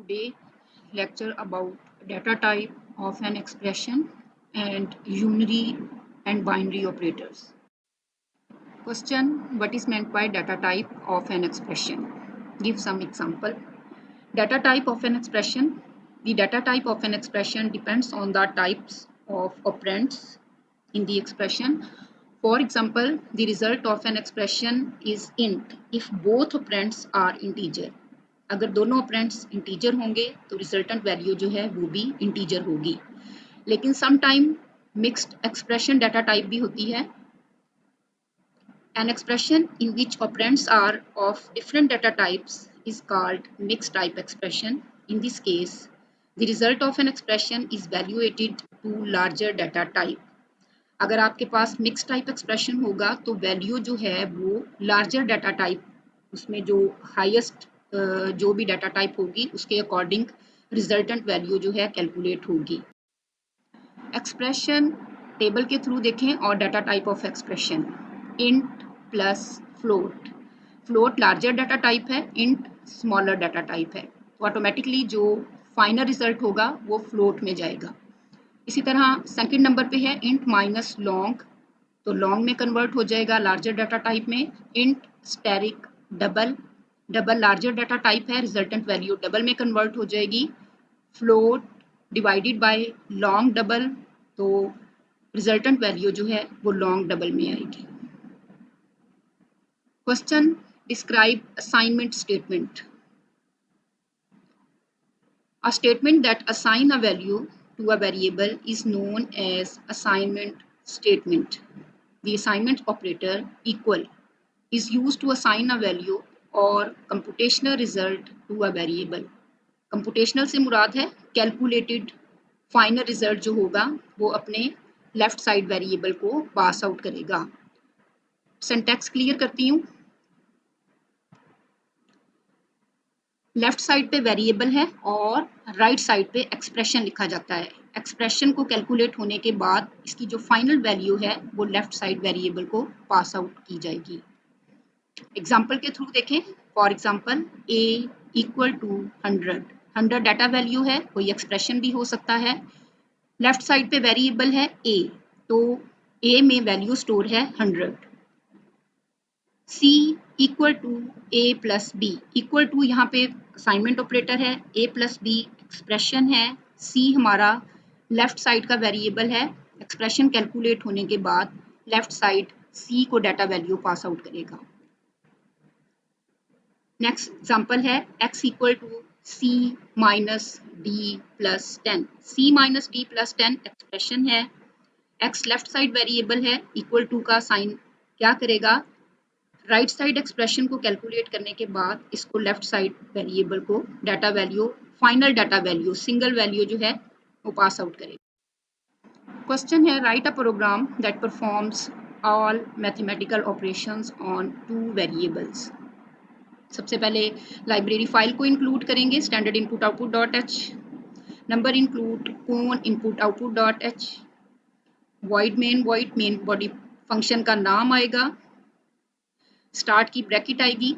Today lecture about data type of an expression and unary and binary operators. Question: what is meant by data type of an expression? Give some example. Data type of an expression. The data type of an expression depends on the types of operands in the expression. For example, the result of an expression is int if both operands are integer. अगर दोनों operands integer होंगे तो resultant value जो है वो भी integer होगी. लेकिन some time mixed expression data type भी होती है. An expression in which operands are of different data types is called mixed type expression. In this case, the result of an expression is evaluated to larger data type. अगर आपके पास mix type expression होगा तो value जो है वो larger data type, उसमें जो highest जो भी डाटा टाइप होगी उसके अकॉर्डिंग रिजल्टेंट वैल्यू जो है कैलकुलेट होगी. एक्सप्रेशन टेबल के थ्रू देखें और data type of expression. Int plus float. Float larger data type है, इंट स्मॉलर डाटा टाइप है, तो ऑटोमेटिकली जो फाइनल रिजल्ट होगा वो फ्लोट में जाएगा. इसी तरह सेकंड नंबर पे है इंट माइनस लॉन्ग, तो लॉन्ग में कन्वर्ट हो जाएगा लार्जर डाटा टाइप में. Int asterisk double, double larger data type है, रिजल्टेंट वैल्यू डबल में कन्वर्ट हो जाएगी. Float divided by long double, तो रिजल्टेंट वैल्यू जो है वो लॉन्ग डबल में आएगी. Question: describe assignment statement. A statement that assign a value to a variable is known as assignment statement. The assignment operator equal is used to assign a value or computational result to a variable. Computational से मुराद है calculated final result जो होगा वो अपने left side variable को पास out करेगा. Syntax clear करती हूँ. लेफ्ट साइड पे वेरिएबल है और राइट साइड पे एक्सप्रेशन लिखा जाता है. एक्सप्रेशन को कैलकुलेट होने के बाद इसकी जो फाइनल वैल्यू है वो लेफ्ट साइड वेरिएबल को पास आउट की जाएगी. एग्जाम्पल के थ्रू देखें. For example a equal to 100. 100 data value है, कोई एक्सप्रेशन भी हो सकता है. लेफ्ट साइड पे वेरिएबल है a, तो a में वैल्यू स्टोर है 100. c equal to a plus B. Equal to यहाँ पे असाइनमेंट ऑपरेटर है, a प्लस बी एक्सप्रेशन है, c हमारा लेफ्ट साइड का वेरिएबल है. एक्सप्रेशन कैलकुलेट होने के बाद लेफ्ट साइड c को डाटा वैल्यू पास आउट करेगा. नेक्स्ट एग्जाम्पल है x equal to c minus D plus 10. c minus D plus 10 expression है, x लेफ्ट साइड वेरिएबल है, इक्वल टू का साइन क्या करेगा, राइट साइड एक्सप्रेशन को कैलकुलेट करने के बाद इसको लेफ्ट साइड वेरिएबल को data value, final data value, single value जो है वो पास आउट करेगा. क्वेश्चन है write a program that performs all mathematical operations on two variables. सबसे पहले लाइब्रेरी फाइल को इंक्लूड करेंगे, standard input output dot H, number include कौन input output dot H, void main body function का नाम आएगा, स्टार्ट की ब्रैकेट आएगी,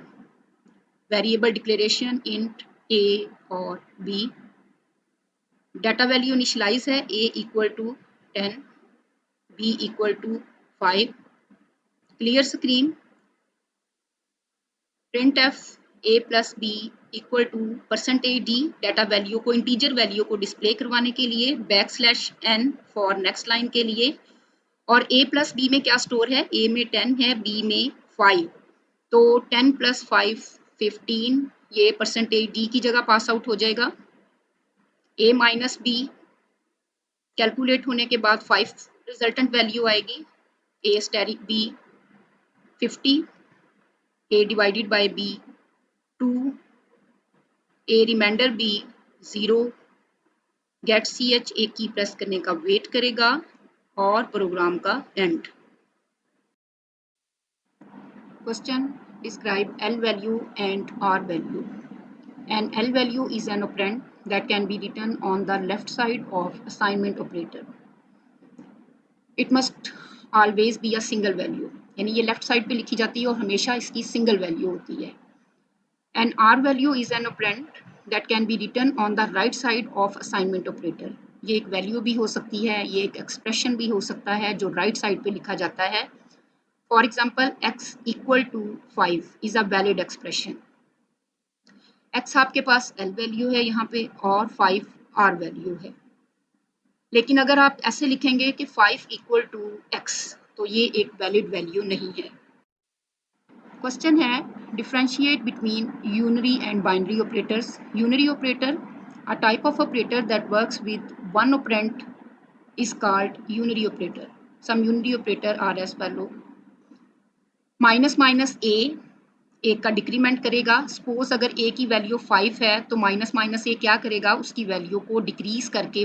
वेरिएबल डिक्लेरेशन इंट a और b, डाटा वैल्यू इनिशियलाइज है a equal to 10, b equal to 5, clear screen. Print F a plus B equal to percentage D, data value को, integer value को display करवाने के लिए, backslash n for next line के लिए. और a plus B में क्या स्टोर है, a में 10 है, b में 5, तो 10 प्लस 5 15, ये परसेंटेज डी की जगह पास आउट हो जाएगा. a माइनस बी कैलकुलेट होने के बाद 5 रिजल्टेंट वैल्यू आएगी, a asterisk b 50, a divided by b 2, a remainder b 0, get ch एक की प्रेस करने का वेट करेगा और प्रोग्राम का and. Question: describe L value and R value. An L value is an operand that can be written on the left side of assignment operator. It must always be a single value, यानी ये left side पे लिखी जाती है और हमेशा इसकी single value होती है. An R value is an operand that can be written on the right side of assignment operator. ये एक वैल्यू भी हो सकती है, ये एक एक्सप्रेशन भी हो सकता है जो राइट साइड पे लिखा जाता है। For example x equal to 5 is a valid expression. x आपके पास l वैल्यू है यहाँ पे और 5 r वैल्यू है। लेकिन अगर आप ऐसे लिखेंगे कि 5 इक्वल टू x तो ये एक वैलिड वैल्यू नहीं है। क्वेश्चन है differentiate between unary and binary operators. Unary operator a type of operator that works with one operand is called unary operator. Some unary operator are as follow. Minus minus A का decrement करेगा। Suppose अगर ए की value 5 है तो minus minus ए क्या करेगा, उसकी value को डिक्रीज करके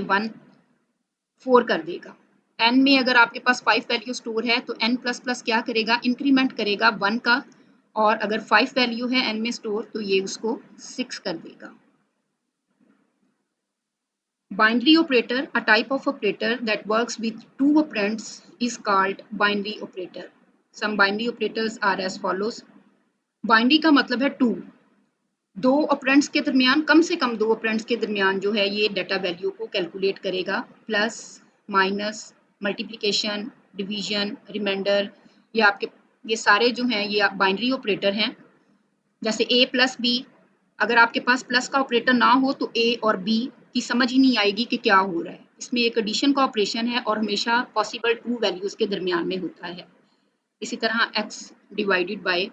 4 कर देगा। एन में अगर आपके पास 5 वैल्यू स्टोर है तो एन प्लस प्लस क्या करेगा, इंक्रीमेंट करेगा 1 का, और अगर 5 वैल्यू है एन में स्टोर तो ये उसको 6 कर देगा। Binary operator, a type of operator that works with two operands, is called binary operator. Some binary operators are as follows. Binary का मतलब है टू, दो ऑपरेंड्स के दरमियान, कम से कम दो ऑपरेंड्स के दरमियान जो है ये डाटा वैल्यू को कैलकुलेट करेगा। Plus minus multiplication division remainder, ये आपके ये सारे जो हैं ये बाइनरी ऑपरेटर हैं। जैसे ए प्लस बी, अगर आपके पास प्लस का ऑपरेटर ना हो तो ए और बी की समझ ही नहीं आएगी कि क्या हो रहा है। इसमें एक एडिशन का ऑपरेशन है और हमेशा पॉसिबल टू वैल्यूज के दरमियान में होता है। इसी तरह x डिवाइडेड बाय